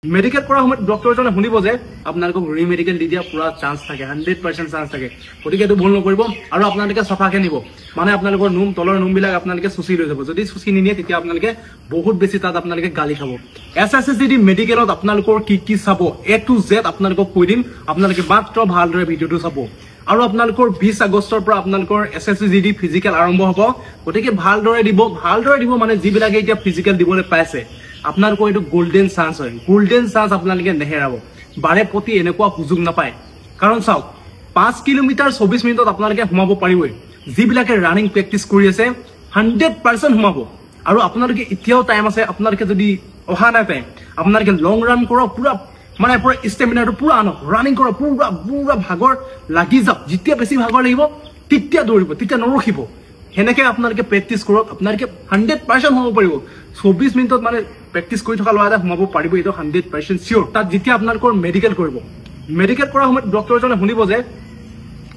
medical কৰা সময়ত ডক্টৰজনে শুনিব যে আপোনালোকক ৰিমেডিকেল দি দিয়া পুৰা চান্স থাকে 100% চান্স থাকে গতিকে এটো ভুল নকৰিব আৰু আপোনালোকে সফাকে নিব মানে আপোনালোকৰ নুম তলৰ নুমবিলাক আপোনালোকে সুচি লৈ যাব যদি সুচি নিনিয়ে তেতিয়া আপোনালোকে বহুত বেছি তাত আপোনালোকে গালি খাব এছএছডি মেডিকেলত আপোনালোকৰ কি চাব এ টু জেড আপোনালোকক কৈ দিম আপোনালোকে মাত্ৰ ভালদৰে ভিডিওটো চাব আৰু আপোনালোকৰ 20 আগষ্টৰ পৰা আপোনালোকৰ এছএছডি ফিজিক্যাল আৰম্ভ হ'ব গতিকে ভালদৰে দিব মানে যিবিলাকে এতিয়া ফিজিক্যাল দিবলৈ পাইছে আপোনালোকৰ এটো গোল্ডেন চান্স হয় গোল্ডেন চান্স আপোনালোকে নেহেৰাব বাৰে প্ৰতি এনেকুৱা সুযোগ নাপায় কাৰণ চাওক 5 কিলোমিটাৰ 24 মিনিটত আপোনালোকে ঘুমাব পাৰিবই যিবিলাকে ৰানিং প্ৰেক্টিস কৰি আছে 100% ঘুমাব আৰু আপোনালোকে এতিয়াও টাইম আছে আপোনালোকে যদি অহা নাই টাইম আপোনালোকে লং ৰান কৰা পুৰা মানে পুৰা ষ্টেমিনাটো পুৰা আনক ৰানিং কৰা পুৰা ভাগৰ লাগি যাওক যেতিয়া বেছি ভাগৰ লাগিব তেতিয়া দৌৰিব তেতিয়া নৰখিব হেনেকে আপোনালোকে প্ৰেক্টিস কৰক আপোনালোকে 100% হ'ব পাৰিব 24 মিনিটত মানে প্ৰেক্টিস কৰি থকা লৰা ঘুমাব পাৰিব এটো 100% সিওৰ তাত যেতিয়া আপোনালোকৰ মেডিকেল কৰিব মেডিকেল কৰা সময়ত ডক্টৰজনে শুনিব যে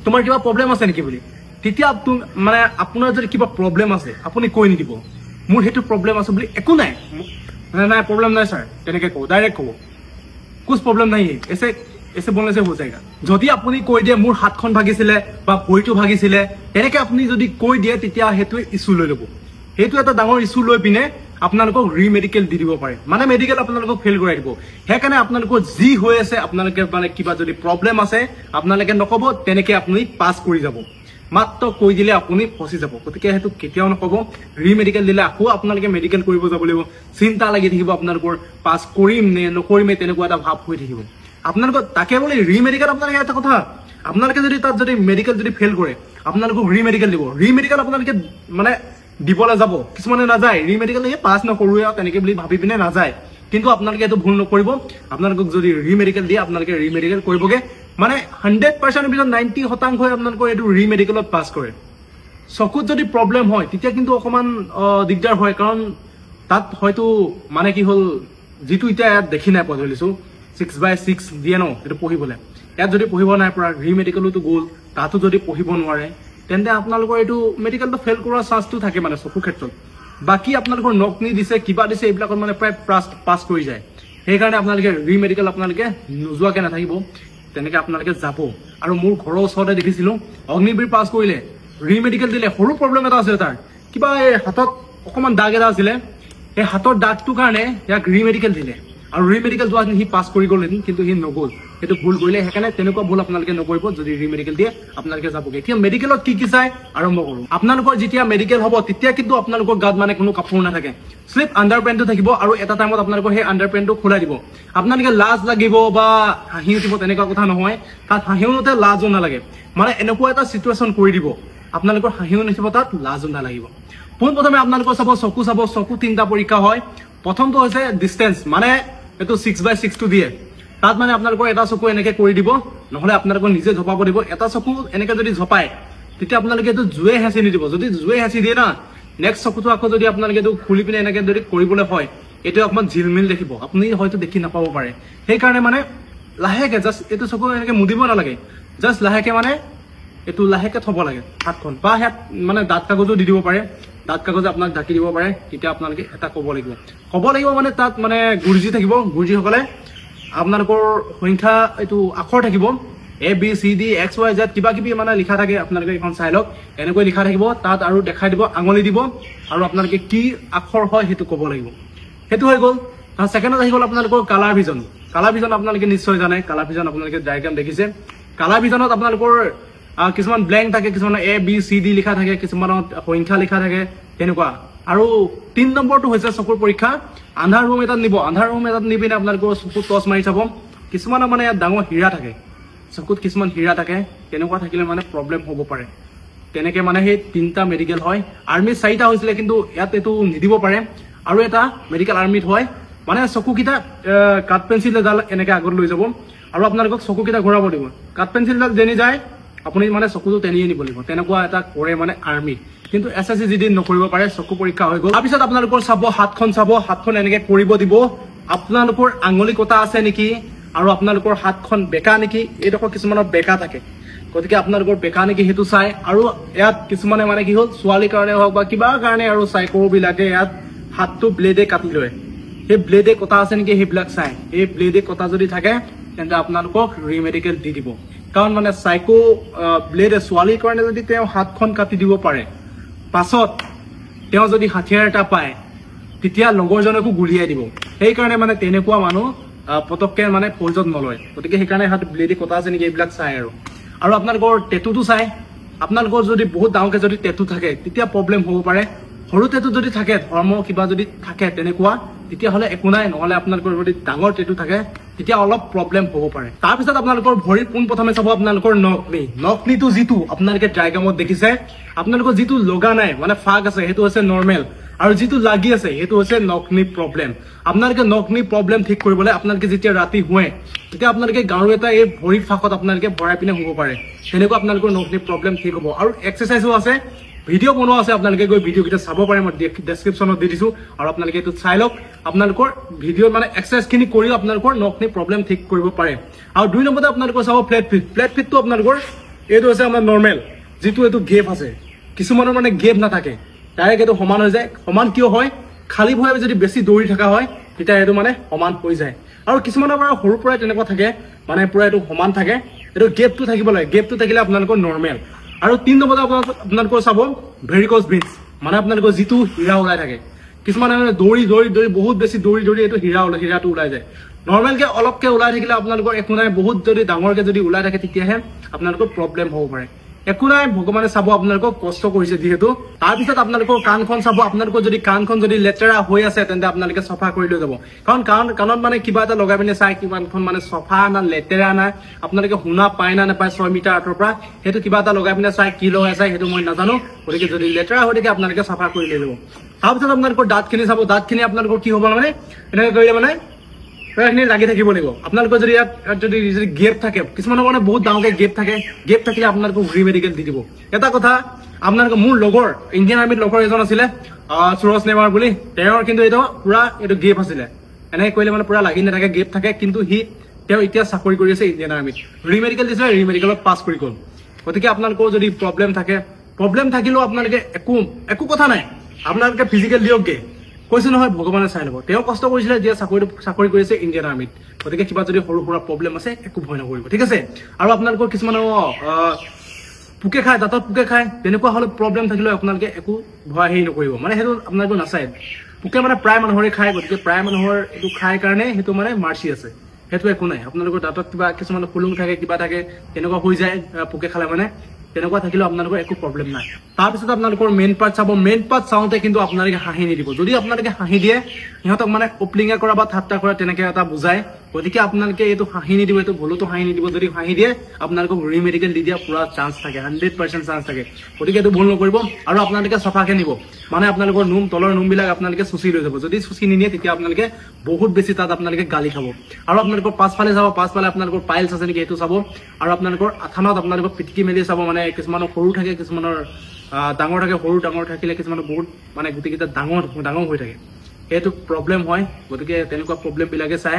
তোমাৰ কিবা প্ৰবলেম আছে নেকি বুলি তেতিয়া মানে আপোনাৰ যদি কিবা প্ৰবলেম আছে আপুনি কৈ নিদিব মোৰ হেতু প্ৰবলেম আছে বুলি একো নাই নাই প্ৰবলেম নাই স্যাৰ তেনেকে কও ডাইৰেক্ট কও कुछ प्रॉब्लम नहीं है ऐसे बोलने से हो जाएगा যদি আপুনি কৈ দিয়ে মোৰ হাতখন ভাগিছিলে বা ভৰিটো ভাগিছিলে তেনেকে আপুনি যদি কৈ দিয়ে তেতিয়া হেতু ইস্যু লৈ লব হেতু এটা ডাঙৰ ইস্যু লৈ পিনে আপোনালোকক ৰিমেডিকেল দি দিব পাৰে মানে মেডিকেল আপোনালোকক ফেল কৰাই দিব হেকাৰণে আপোনালোকৰ যি হৈ আছে আপোনালোকে মানে কিবা যদি প্ৰবলেম আছে আপোনালোকে নকব তেনেকে আপুনি পাস কৰি যাব মাত্ৰ কৈ দিলে আপুনি ফসি যাব গতিকে হেতু কেতিয়াও নকব ৰিমেডিকেল দিলে আকৌ আপোনালোকে মেডিকেল কৰিব যাব লাগিব চিন্তা লাগি থাকিব আপোনালোকৰ পাস কৰিম নে নকৰিমে তেনেকুৱা এটা ভাব হৈ থাকিব আপোনালোকৰ তাকে বলে ৰিমেডিকেল আপোনালোকে এটা কথা আপোনালোকে যদি তাত যদি মেডিকেল যদি ফেল কৰে আপোনালোকক ৰিমেডিকেল দিব ৰিমেডিকেল আপোনালোকে মানে দিবলে যাব কিছুমানে না যায় ৰিমেডিকেল হে পাস নকৰোয়া তেনেকে বুলি ভাবি পিনে না যায় কিন্তু আপোনালোকে এটো ভুল নকৰিব আপোনালোকক যদি ৰিমেডিকেল দিয়ে আপোনালোকে ৰিমেডিকেল কৰিবগে মানে 100% ভিতৰত 90% হয় আপোনালোকৰ এটো ৰিমেডিকেলত পাস কৰে চকুত যদি প্ৰবলেম হয় তেতিয়া কিন্তু অকমান দিগদাৰ হয় কাৰণ তাত হয়তো মানে কি হল যেটো ইটা দেখি নাই পঢ়িলিছো 6/6 দিয়ে ন এটো পঢ়িবলে ইয়াত যদি পঢ়িব নাই পৰা ৰিমেডিকেলটো গল তাতো যদি পঢ়িব নোৱাৰে তেন্তে আপোনালোকৰ এটো মেডিকেলটো ফেল কৰাৰ চান্সটো থাকে মানে চকু ক্ষেত্ৰত বাকি আপোনালোকৰ নকনি দিছে কিবা দিছে এইবিলাকত মানে প্ৰায় পাস কৰি যায় সেই কাৰণে আপোনালোকে ৰিমেডিকেল আপোনালোকে নোজোৱাকে নাথাকিব তেনেকে আপোনালোকে যাব আৰু মোৰ ঘৰৰ ওচৰতে দেখিছিল অগ্নিবীৰ পাস কৰিলে ৰিমেডিকেল দিলে সৰু প্ৰবলেম এটা আছে তাৰ কিবা এই হাতত অকমান দাগ এটা আছিল এই হাতৰ দাগটো কাৰণে ইয়াক ৰিমেডিকেল দিলে আৰু ৰিমেডিকেল যোৱা হি পাস কৰি গ'ল কিন্তু হি নগল এটো ভুল কৰিলে হেকানে তেনেকুৱা ভুল আপোনালোকে নকৰিব যদি ৰিমেডিকেল দিয়ে আপোনালোকে যাবগে এতিয়া মেডিকেলত কি চাই আৰম্ভ কৰো আপোনালোকৰ যেতিয়া মেডিকেল হ'ব তেতিয়া কিন্তু আপোনালোকৰ গাত মানে কোনো কাপোৰ নাথাকে স্লিপ আন্ডাৰপেন্টটো থাকিব আৰু এটা টাইমত আপোনালোকৰ হে আন্ডাৰপেন্টটো খোলা দিব আপোনালোকে লাজ লাগিব বা হাঁহি উঠিব তেনেকুৱা কথা নহয় তাত হাঁহিউতে লাজও নালাগে মানে এনেকুৱা এটা সিচুৱেচন কৰি দিব আপোনালোকৰ হাঁহিউ নথিব তাত লাজও নালাগিব প্ৰথমে আপোনালোকৰ চকু তিনটা পৰীক্ষা হয় প্ৰথমটো হৈছে ডিসটেন্স মানে এটো 6/6 টো দিয়ে তাত মানে আপোনালোকৰ এটা চকু এনেকে কৰি দিব নহলে আপোনালোকৰ নিজে ঝপাব দিব এটা চকু এনেকে যদি ঝপায় তেতিয়া আপোনালোকে এটো জুৱে হাসি নিদিব যদি জুৱে হাসি দিয়ে না নেক্সট চকুটো আকৌ যদি আপোনালোকে এটো খুলি পিনে এনেকে যদি কৰিবলৈ হয় এটো অকমান ঝিলমিল দেখিব আপুনি হয়তো দেখি নাপাব পাৰে সেই কাৰণে মানে লাহেকে জাস্ট এটো চকু এনেকে মুদিব নালাগে জাস্ট লাহেকে মানে এটো লাহেকে থব লাগে হাতখন বা হাত মানে দাঁত কাগজো দি দিব পাৰে দাঁত কাগজে আপোনাক ঢাকি দিব পাৰে তেতিয়া আপোনালোকে এটা কব লাগিব মানে তাত মানে গুৰুজি থাকিব গুৰুজি সকলে আপোনালোকৰ সংখ্যা এটো আখৰ থাকিব ABCD XYZ কিবা কিবি মানে লিখা থাকে আপোনালোকে এখন চাই লওক এনেকৈ লিখা থাকিব তাত আৰু দেখাই দিব আঙুলি দিব আৰু আপোনালোকে কি আখৰ হয় হেতু কব লাগিব হেতু হৈ গল তাৰ সেকেন্ডত আহি গল আপোনালোকৰ কালাৰ ভিজন আপোনালোকে নিশ্চয় জানে কালাৰ ভিজন আপোনালোকে ডায়াগ্ৰাম দেখিছে কালাৰ ভিজনত আপোনালোকৰ কিছুমান ব্ল্যাঙ্ক থাকে কিছুমান ABCD লিখা থাকে কিছুমানত সংখ্যা লিখা থাকে তেনেকুৱা আৰু 3 নম্বৰটো হৈছে চকুৰ পৰীক্ষা আন্ধাৰ ৰুম এটাত নিবিনে আপোনালোকৰ চকুত টৰ্চ মাৰি চাব কিছুমান মানে ডাঙৰ হীৰা থাকে চকুত কিছুমান হীৰা থাকে তেনেকুৱা থাকিলে মানে প্ৰবলেম হ'ব পাৰে তেনেকে মানে সেই তিনটা মেডিকেল হয় আৰ্মি 4টা হৈছিল কিন্তু ইয়াত এটো নিদিব পাৰে আৰু এটা মেডিকেল আৰ্মিত হয় মানে চকুকিটা কাট পেন্সিল ডাল এনেকে আগত লৈ যাব আৰু আপোনালোকক চকুকিটা ঘূৰাব দিব কাট পেন্সিল ডাল যেনি যায় আপুনি মানে চকুটো তেনিয়ে নিব লাগিব তেনেকুৱা এটা কৰে মানে আৰ্মি কিন্তু এসএসসি যদি নকৰিব পাৰে চকু পৰীক্ষা হৈ গল তাৰপিছত আপোনালোকৰ হাতখন এনেকে কৰিব দিব আপোনালোকৰ আঙুলি কটা আছে নেকি আৰু আপোনালোকৰ হাতখন বেকা নেকি এডোখৰ কিছুমানৰ বেকা থাকে গতিকে আপোনালোকৰ বেকা নেকি হেতু চাই আৰু ইয়াত কিছুমানে মানে কি হল সোৱালি কাৰণে হওক বা কিবা কাৰণে আৰু চাইকো বিলাকে ইয়াত হাতটো ব্লেডে কাটি লয় সেই ব্লেডে কটা আছে নেকি সেইবিলাক চাই এই ব্লেডে কটা যদি থাকে তেন্তে আপোনালোকক ৰিমেডিকেল দি দিব কাৰণ মানে সাইকো ব্লেডে ছোৱালীৰ কাৰণে যদি তেওঁ হাতখন কাটি দিব পাৰে পাছত তেওঁ যদি হাতিয়াৰ এটা পায় তেতিয়া লগৰজনকো গুলিয়াই দিব সেইকাৰণে মানে তেনেকুৱা মানুহ পতককে মানে প্ৰয়োজন নলয় গতিকে সেইকাৰণে হাত ব্লেডে কটা আছে নেকি এইবিলাক চাই আৰু আপোনালোকৰ টেটুটো চাই আপোনালোকৰ যদি বহুত ডাঙৰকে যদি টেটু থাকে তেতিয়া প্ৰব্লেম হ'ব পাৰে সৰু টেটু যদি থাকে ধৰ্ম কিবা যদি থাকে তেনেকুৱা তেতিয়া হলে একো নাই নহলে আপোনালোকৰ যদি ডাঙৰ টেটু থাকে তেতিয়া অলপ প্ৰব্লেম হ'ব পাৰে তাৰ পিছত আপোনালোকৰ ভৰি পোন প্ৰথমে চাব আপোনালোকৰ নকনিটো যিটো আপোনালোকে ড্ৰাইগ্ৰামত দেখিছে আপোনালোকৰ যিটো লগা নাই মানে ফাগ আছে সেইটো হৈছে নৰ্মেল আৰু যিটো লাগি আছে সেইটো হৈছে নকনি প্ৰব্লেম আপোনালোকে নকনি প্ৰব্লেম ঠিক কৰিবলৈ আপোনালোকে যেতিয়া ৰাতি শুৱে তেতিয়া আপোনালোকে গাৰু এটা এই ভৰি ফাকত আপোনালোকে ভৰাই পিনে শুব পাৰে তেনেকুৱা আপোনালোকৰ নকনি প্ৰব্লেম ঠিক হ'ব আৰু এক্সাৰসাইজো আছে ভিডিও বনোৱা আছে আপোনালোকে গৈ ভিডিও কিটা চাব পাৰে মই ডেসক্ৰিপচনত দি দিছো আৰু আপোনালোকে এটো চাই লওক আপোনালোকৰ ভিডিও মানে এক্সাৰসাইজ খিনি কৰি আপোনালোকৰ নকনি প্ৰব্লেম ঠিক কৰিব পাৰে আৰু দুই নম্বৰতে আপোনালোকৰ চাব ফ্লেট ফিটটো আপোনালোকৰ এটো আছে আমাৰ নৰ্মেল যেটো এটো গেপ আছে কিছুমানৰ মানে গেপ নাথাকে ডাইৰেক্ট এটো সমান হৈ যায় সমান কিয় হয় খালি ভয়ে যদি বেছি দৌৰি থকা হয় তেতিয়া এটো মানে সমান হৈ যায় আৰু কিছুমানৰ পৰা সৰু পৰা তেনেকুৱা থাকে মানে পুৰা এটো সমান থাকে এটো গেপটো থাকিব লাগে গেপটো থাকিলে আপোনালোকৰ নৰ্মেল আৰু 3 নম্বৰতে আপোনালোকৰ চাব ভেৰিকোজ ভেইনছ মানে আপোনালোকৰ যিটো হীৰা ওলাই থাকে কিছুমানে দৌৰি বহুত বেছি দৌৰি এটো হীৰাটো ওলাই যায় নৰ্মেলকে অলপকে ওলাই থাকিলে আপোনালোকৰ একো নাই বহুত যদি ডাঙৰকে যদি ওলাই থাকে তেতিয়াহে আপোনালোকৰ প্ৰব্লেম হ'ব পাৰে একো নাই ভগৱানে চাব আপোনালোকক কষ্ট কৰিছে যিহেতু তাৰ পিছত আপোনালোকৰ কাণখন চাব আপোনালোকৰ যদি কাণখন যদি লেতেৰা হৈ আছে তেন্তে আপোনালোকে সফা কৰি লৈ যাব কাৰণ কাণত মানে কিবা এটা লগাই পিনে চাই কিমানখন মানে সফা না লেতেৰা না আপোনালোকে শুনা পায় না নাপায় 6 মিটাৰ আঁতৰ পৰা হেতু কিবা এটা লগাই পিনে চাই কি লগাই চাই হেতু মই নাজানো গতিকে যদি লেতেৰা হৈ থাকে আপোনালোকে সফা কৰি লৈ যাব তাৰ পিছত আপোনালোকৰ দাঁতখিনি চাব দাঁতখিনি আপোনালোকৰ কি হ'ব মানে এনেকৈ কৰিলে মানে প্ৰায়খিনি লাগি থাকিব লাগিব আপোনালোকৰ যদি যদি গেপ থাকে কিছুমানৰ মানে বহুত ডাঙৰকে গেপ থাকিলে আপোনালোকক ৰিমেডিকেল দি দিব এটা কথা আপোনালোকৰ মোৰ লগৰ ইণ্ডিয়ান আৰ্মিত লগৰ এজন আছিলে সুৰজ নেৱাৰ বুলি তেওঁৰ কিন্তু এটো পুৰা এটো গেপ আছিলে এনে কইলে মানে পুৰা লাগি নাথাকে গেপ থাকে কিন্তু তেওঁ এতিয়া চাকৰি কৰি আছে ইণ্ডিয়ান আৰ্মিত ৰিমেডিকেল দিছে ৰিমেডিকেলত পাছ কৰি গল গতিকে আপোনালোকৰ যদি প্ৰব্লেম থাকিলেও আপোনালোকে একো কথা নাই আপোনালোকে ফিজিকেল দিয়কগে কৈছে নহয় ভগৱানে চাই লব তেওঁ কষ্ট কৰিছিলে যে চাকৰি কৰিছে ইণ্ডিয়ান আৰ্মিত গতিকে কিবা যদি সৰু সৰু প্ৰব্লেম আছে একো ভয় নকৰিব ঠিক আছে আৰু আপোনালোকৰ কিছুমান পুকে খায় দাঁতত পুকে খায় তেনেকুৱা হলে প্ৰব্লেম থাকিলে আপোনালোকে একো ভয় হেৰি নকৰিব মানে হেতু আপোনালোকে নাচায় পুকে মানে প্ৰায় মানুহৰে খায় গতিকে প্ৰায় মানুহৰ এটো খায় কাৰণে হেতু মানে মাৰ্চি আছে হেতু একো নাই আপোনালোকৰ দাঁতত কিবা কিছুমান ফুলুং থাকে কিবা থাকে তেনেকুৱা হৈ যায় পুকে খালে মানে তেনেকুৱা থাকিলে আপোনালোকৰ একো প্ৰব্লেম নাই তাৰ পিছত আপোনালোকৰ মেইন পাৰ্ট চাব মেইন পাৰ্ট চাওঁতে কিন্তু আপোনালোকে হাঁহি নিদিব যদি আপোনালোকে হাঁহি দিয়ে ইহঁতক মানে কপলিঙা কৰা বা ঠাট্টা কৰা তেনেকে এটা বুজায় গতিকে আপোনালোকে এইটো হাঁহি নিদিব এইটো ভুলতো হাঁহি নিদিব যদি হাঁহি দিয়ে আপোনালোকক ৰিমেডিকেল দি দিয়া পুৰা চান্স থাকে 100% চান্স থাকে গতিকে এইটো ভুল নকৰিব আৰু আপোনালোকে সফাকে নিব মানে আপোনালোকৰ নুম তলৰ নুম বিলাক আপোনালোকে সুচি লৈ যাব যদি সুচি নিনিয়ে তেতিয়া আপোনালোকে বহুত বেছি তাত আপোনালোকে গালি খাব আৰু আপোনালোকৰ পাছফালে চাব পাছফালে আপোনালোকৰ পাইলছ আছে নেকি এইটো চাব আৰু আপোনালোকৰ আথানত আপোনালোকৰ পিটকি মেলি চাব মানে কিছুমানৰ সৰু থাকে কিছুমানৰ ডাঙৰ থাকে সৰু ডাঙৰ থাকিলে কিছুমানৰ বহুত মানে গুটিকেইটা ডাঙৰ হৈ থাকে এইটো প্ৰব্লেম হয় গতিকে তেনেকুৱা প্ৰব্লেম বিলাকে চাই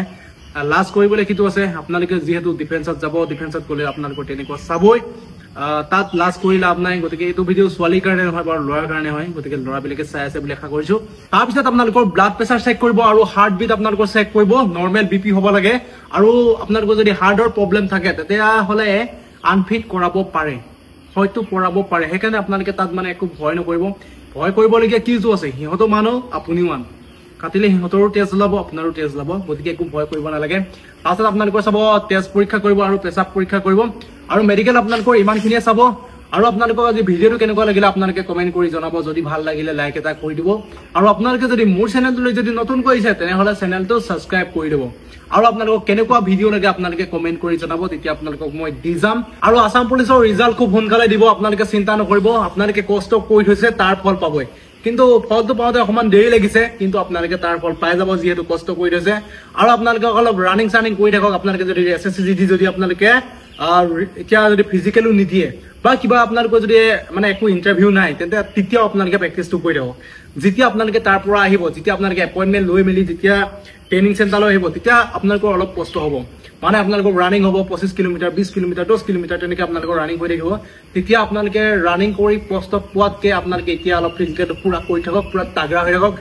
লাষ্ট কৰিবলৈ কিটো আছে আপোনালোকে যেহেতু ডিফেন্সত যাব ডিফেন্সত গলে আপোনালোকৰ তেনেকুৱা চাবই তাত লাষ্ট কৰি লাভ নাই গতিকে এইটো ভিডিও ছোৱালীৰ কাৰণে নহয় বাৰু ল'ৰাৰ কাৰণে হয় গতিকে ল'ৰাবিলাকে চাই আছে বুলি আশা কৰিছো তাৰ পিছত আপোনালোকৰ ব্লাড প্ৰেছাৰ চেক কৰিব আৰু হাৰ্ট বিট আপোনালোকৰ চেক কৰিব নৰ্মেল বিপি হ'ব লাগে আৰু আপোনালোকৰ যদি হাৰ্টৰ প্ৰব্লেম থাকে তেতিয়া হলে আনফিট কৰাব পাৰে হয়তো পৰাব পাৰে সেইকাৰণে আপোনালোকে তাত মানে একো ভয় নকৰিব ভয় কৰিবলগীয়া কিটো আছে সিহঁতো মানুহ আপুনিও মানুহ কাটিলে সিহঁতৰো তেজ ওলাব আপোনাৰো তেজ ওলাব গতিকে একো ভয় কৰিব নালাগে পাছত আপোনালোকৰ চাব তেজ পৰীক্ষা কৰিব আৰু পেচাব পৰীক্ষা কৰিব আৰু মেডিকেল আপোনালোকৰ ইমানখিনিয়ে চাব আৰু আপোনালোকৰ আজি ভিডিওটো কেনেকুৱা লাগিলে আপোনালোকে কমেন্ট কৰি জনাব যদি ভাল লাগিলে লাইক এটা কৰি দিব আৰু আপোনালোকে যদি মোৰ চেনেলটোলৈ যদি নতুন কৰিছে তেনেহলে চেনেলটো সাবস্ক্ৰাইব কৰি দিব আৰু আপোনালোকক কেনেকুৱা ভিডিও লাগে আপোনালোকে কমেন্ট কৰি জনাব তেতিয়া আপোনালোকক মই দি যাম আৰু আসাম পুলিচৰ ৰিজাল্ট খুব সোনকালে দিব আপোনালোকে চিন্তা নকৰিব আপোনালোকে কষ্ট কৰি থৈছে তাৰ ফল পাবই কিন্তু ফলটো পাওঁতে অকমান দেৰি লাগিছে কিন্তু আপোনালোকে তাৰ ফল পাই যাব যিহেতু কষ্ট কৰি থৈছে আৰু আপোনালোকে অলপ ৰানিং কৰি থাকক আপোনালোকে যদি এসএসসি জিডি যদি আপোনালোকে এতিয়া যদি ফিজিকেলো নিদিয়ে বা কিবা আপোনালোকৰ যদি মানে একো ইন্টাৰভিউ নাই তেন্তে তেতিয়া আপোনালোকে প্ৰেক্টিছটো কৰি থাকক যেতিয়া আপোনালোকে তাৰ পৰা আহিব যেতিয়া আপোনালোকে এপইন্টমেন্ট লৈ মেলি যেতিয়া ট্ৰেইনিং চেণ্টাৰলৈ আহিব তেতিয়া আপোনালোকৰ অলপ কষ্ট হ'ব মানে আপোনালোকৰ ৰানিং হ'ব 25 কিলোমিটাৰ 20 কিলোমিটাৰ 10 কিলোমিটাৰ তেনেকে আপোনালোকৰ ৰানিং হৈ থাকিব তেতিয়া আপোনালোকে ৰানিং কৰি কষ্ট পোৱাতকে আপোনালোকে এতিয়া অলপ ফিজিকেলটো পুৰা কৰি থাকক পুৰা তাগৰা হৈ থাকক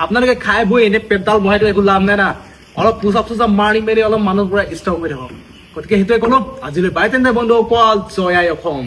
আপোনালোকে খাই বৈ এনে পেটডাল বহাইতো একো লাভ নাই না অলপ পুচাপ চুচাপ মাৰি মেলি অলপ মানুহ পুৰা ষ্ট্ৰং হৈ থাকক গতিকে সেইটোৱে ক'লো আজিলৈ বাই তেন্তে বন্ধুসকল জয় আই অসম